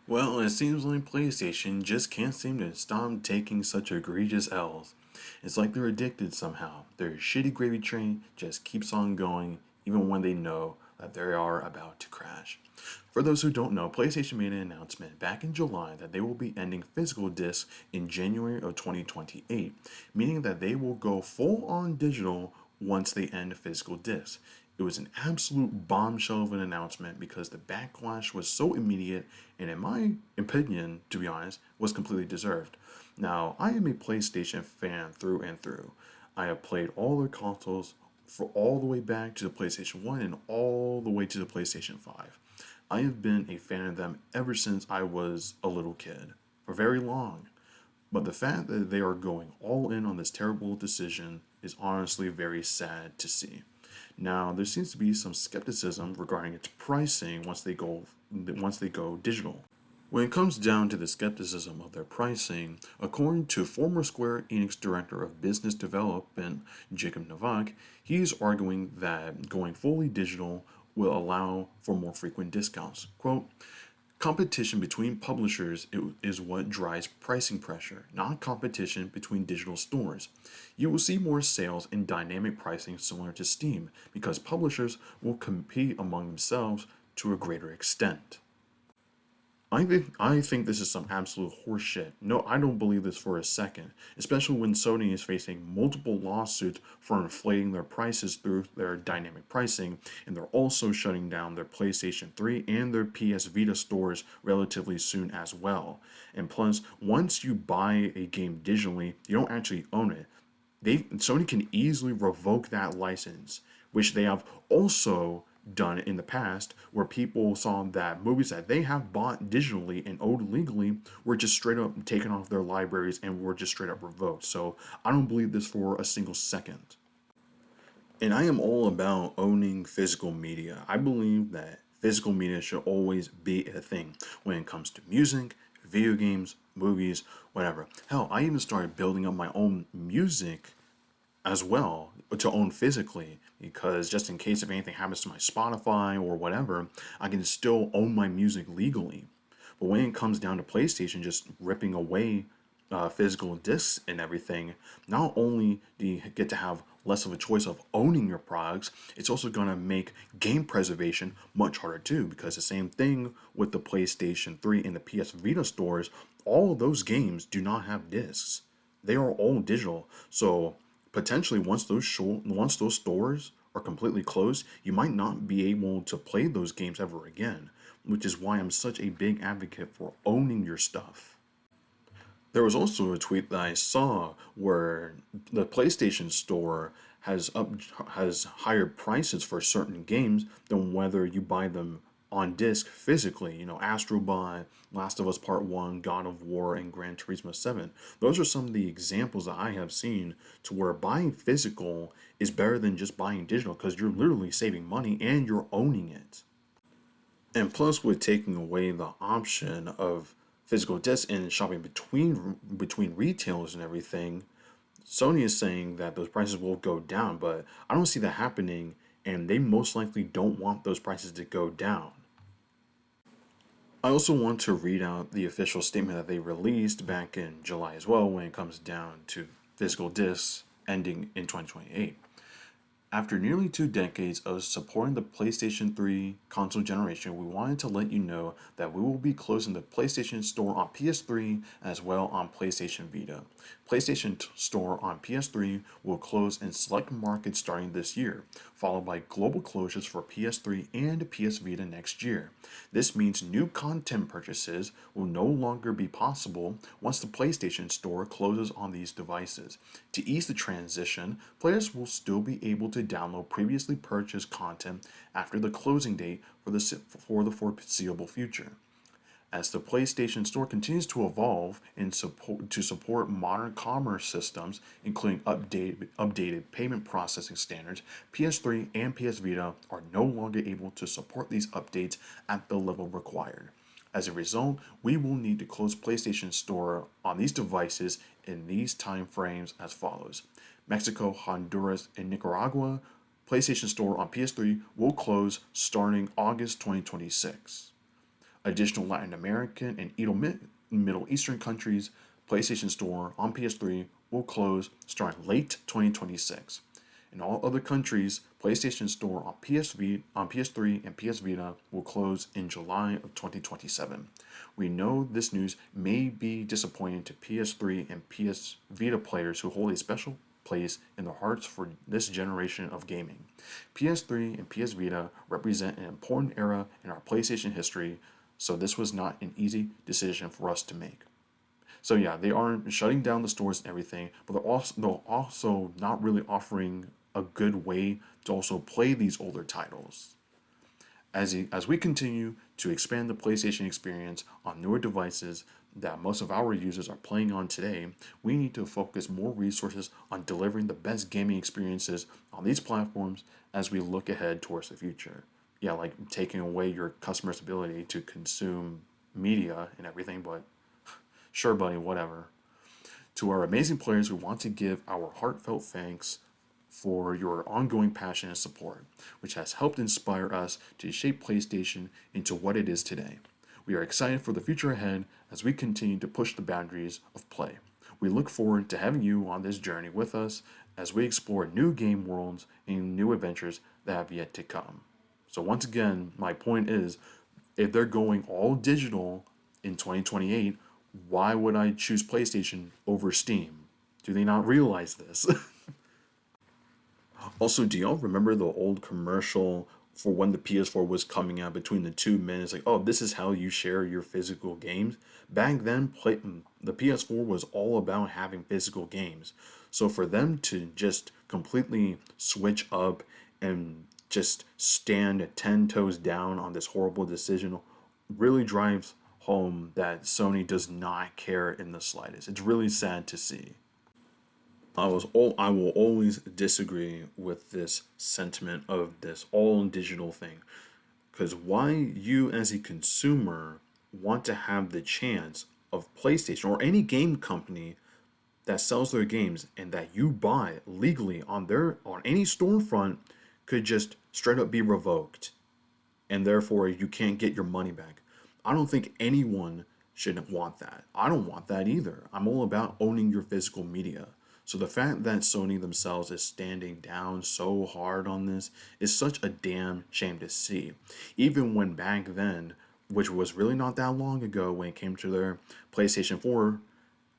Well, it seems like PlayStation just can't seem to stop taking such egregious L's. It's like they're addicted somehow. Their shitty gravy train just keeps on going even when they know that they are about to crash. For those who don't know, PlayStation made an announcement back in July that they will be ending physical discs in January of 2028, meaning that they will go full on digital once they end physical discs. It was an absolute bombshell of an announcement because the backlash was so immediate and, in my opinion, to be honest, was completely deserved. Now, I am a PlayStation fan through and through. I have played all their consoles for all the way back to the PlayStation 1 and all the way to the PlayStation 5. I have been a fan of them ever since I was a little kid, for very long. But the fact that they are going all in on this terrible decision is honestly very sad to see. Now, there seems to be some skepticism regarding its pricing once they go digital. When it comes down to the skepticism of their pricing, according to former Square Enix director of business development Jacob Novak, he is arguing that going fully digital will allow for more frequent discounts. Quote, competition between publishers is what drives pricing pressure, not competition between digital stores. You will see more sales and dynamic pricing similar to Steam because publishers will compete among themselves to a greater extent. I think this is some absolute horseshit. No, I don't believe this for a second, especially when Sony is facing multiple lawsuits for inflating their prices through their dynamic pricing, and they're also shutting down their PlayStation 3 and their PS Vita stores relatively soon as well. And plus, once you buy a game digitally, you don't actually own it. Sony can easily revoke that license, which they have also done in the past, where people saw that movies that they have bought digitally and owned legally were just straight up taken off their libraries and were just straight up revoked. So I don't believe this for a single second. And I am all about owning physical media. I believe that physical media should always be a thing when it comes to music, video games, movies, whatever. Hell, I even started building up my own music as well to own physically because just in case if anything happens to my Spotify or whatever, I can still own my music legally. But when it comes down to PlayStation just ripping away physical discs and everything, not only do you get to have less of a choice of owning your products, it's also going to make game preservation much harder too. Because the same thing with the PlayStation 3 and the PS Vita stores, all of those games do not have discs. They are all digital. So potentially once those stores are completely closed, you might not be able to play those games ever again, which is why I'm such a big advocate for owning your stuff. There was also a tweet that I saw where the PlayStation Store has higher prices for certain games than whether you buy them on disc physically. You know, Astrobot, Last of Us Part 1, God of War, and Gran Turismo 7. Those are some of the examples that I have seen to where buying physical is better than just buying digital because you're literally saving money and you're owning it. And plus, with taking away the option of physical discs and shopping between retailers and everything, Sony is saying that those prices will go down, but I don't see that happening, and they most likely don't want those prices to go down. I also want to read out the official statement that they released back in July as well when it comes down to physical discs ending in 2028. After nearly 2 decades of supporting the PlayStation 3 console generation, we wanted to let you know that we will be closing the PlayStation Store on PS3 as well on PlayStation Vita. PlayStation Store on PS3 will close in select markets starting this year, followed by global closures for PS3 and PS Vita next year. This means new content purchases will no longer be possible once the PlayStation Store closes on these devices. To ease the transition, players will still be able to download previously purchased content after the closing date for the foreseeable future. As the PlayStation Store continues to evolve to support modern commerce systems, including updated payment processing standards, PS3 and PS Vita are no longer able to support these updates at the level required. As a result, we will need to close PlayStation Store on these devices in these time frames as follows: Mexico, Honduras, and Nicaragua. PlayStation Store on PS3 will close starting August 2026. Additional Latin American and Middle Eastern countries' PlayStation Store on PS3 will close starting late 2026. In all other countries, PlayStation Store on on PS3 and PS Vita will close in July of 2027. We know this news may be disappointing to PS3 and PS Vita players who hold a special place in their hearts for this generation of gaming. PS3 and PS Vita represent an important era in our PlayStation history, so this was not an easy decision for us to make. So yeah, they are shutting down the stores and everything, but they're also not really offering a good way to also play these older titles. As we continue to expand the PlayStation experience on newer devices that most of our users are playing on today, we need to focus more resources on delivering the best gaming experiences on these platforms as we look ahead towards the future. Yeah, like taking away your customers' ability to consume media and everything, but sure, buddy, whatever. To our amazing players, we want to give our heartfelt thanks for your ongoing passion and support, which has helped inspire us to shape PlayStation into what it is today. We are excited for the future ahead as we continue to push the boundaries of play. We look forward to having you on this journey with us as we explore new game worlds and new adventures that have yet to come. So, once again, my point is if they're going all digital in 2028, why would I choose PlayStation over Steam? Do they not realize this? Also, do y'all remember the old commercial for when the PS4 was coming out between the two men? It's like, oh, this is how you share your physical games. Back then, the PS4 was all about having physical games. So for them to just completely switch up and just stand 10 toes down on this horrible decision really drives home that Sony does not care in the slightest. It's really sad to see. I will always disagree with this sentiment of this all digital thing. Because why you as a consumer want to have the chance of PlayStation or any game company that sells their games and that you buy legally on any storefront could just straight up be revoked and therefore you can't get your money back. I don't think anyone should want that. I don't want that either. I'm all about owning your physical media. So the fact that Sony themselves is standing down so hard on this is such a damn shame to see. Even when back then, which was really not that long ago when it came to their PlayStation 4,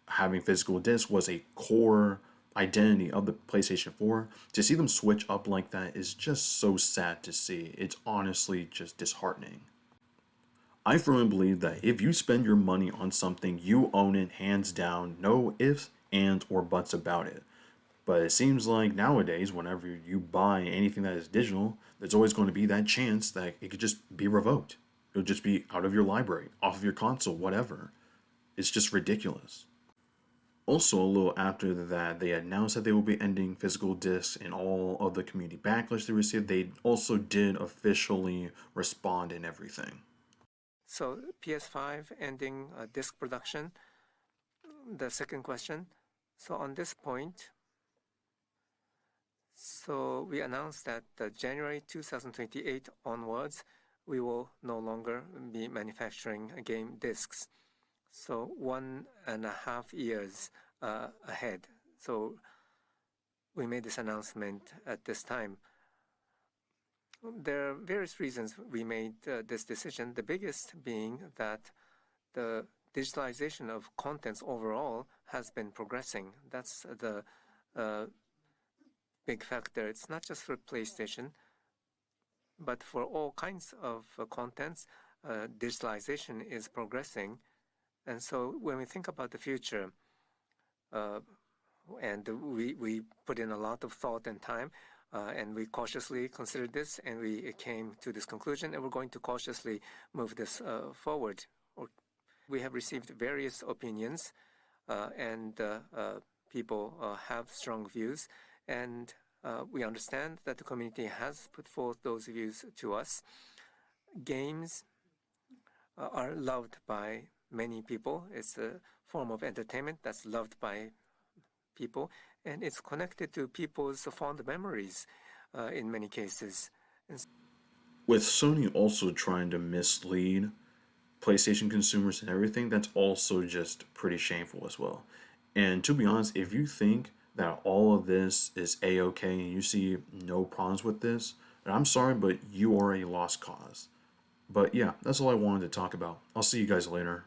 having physical discs was a core identity of the PlayStation 4. To see them switch up like that is just so sad to see. It's honestly just disheartening. I firmly believe that if you spend your money on something, you own it hands down, no ifs, ands, or buts about it. But it seems like nowadays, whenever you buy anything that is digital, there's always going to be that chance that it could just be revoked. It'll just be out of your library, off of your console, whatever. It's just ridiculous. Also, a little after that, they announced that they will be ending physical discs and all of the community backlash they received. They also did officially respond in everything. So PS5 ending disc production. The second question. So on this point, so we announced that January 2028 onwards, we will no longer be manufacturing game discs. So 1.5 years ahead. So we made this announcement at this time. There are various reasons we made this decision. The biggest being that the digitalization of contents overall has been progressing. That's the big factor. It's not just for PlayStation, but for all kinds of contents, digitalization is progressing. And so when we think about the future, and we put in a lot of thought and time, and we cautiously considered this, and we came to this conclusion, and we're going to cautiously move this forward. We have received various opinions, and people have strong views, and we understand that the community has put forth those views to us. Games are loved by many people. It's a form of entertainment that's loved by people, and it's connected to people's fond memories in many cases. With Sony also trying to mislead PlayStation consumers and everything, that's also just pretty shameful as well. And to be honest, if you think that all of this is a-okay and you see no problems with this, I'm sorry, but you are a lost cause. But yeah, that's all I wanted to talk about. I'll see you guys later.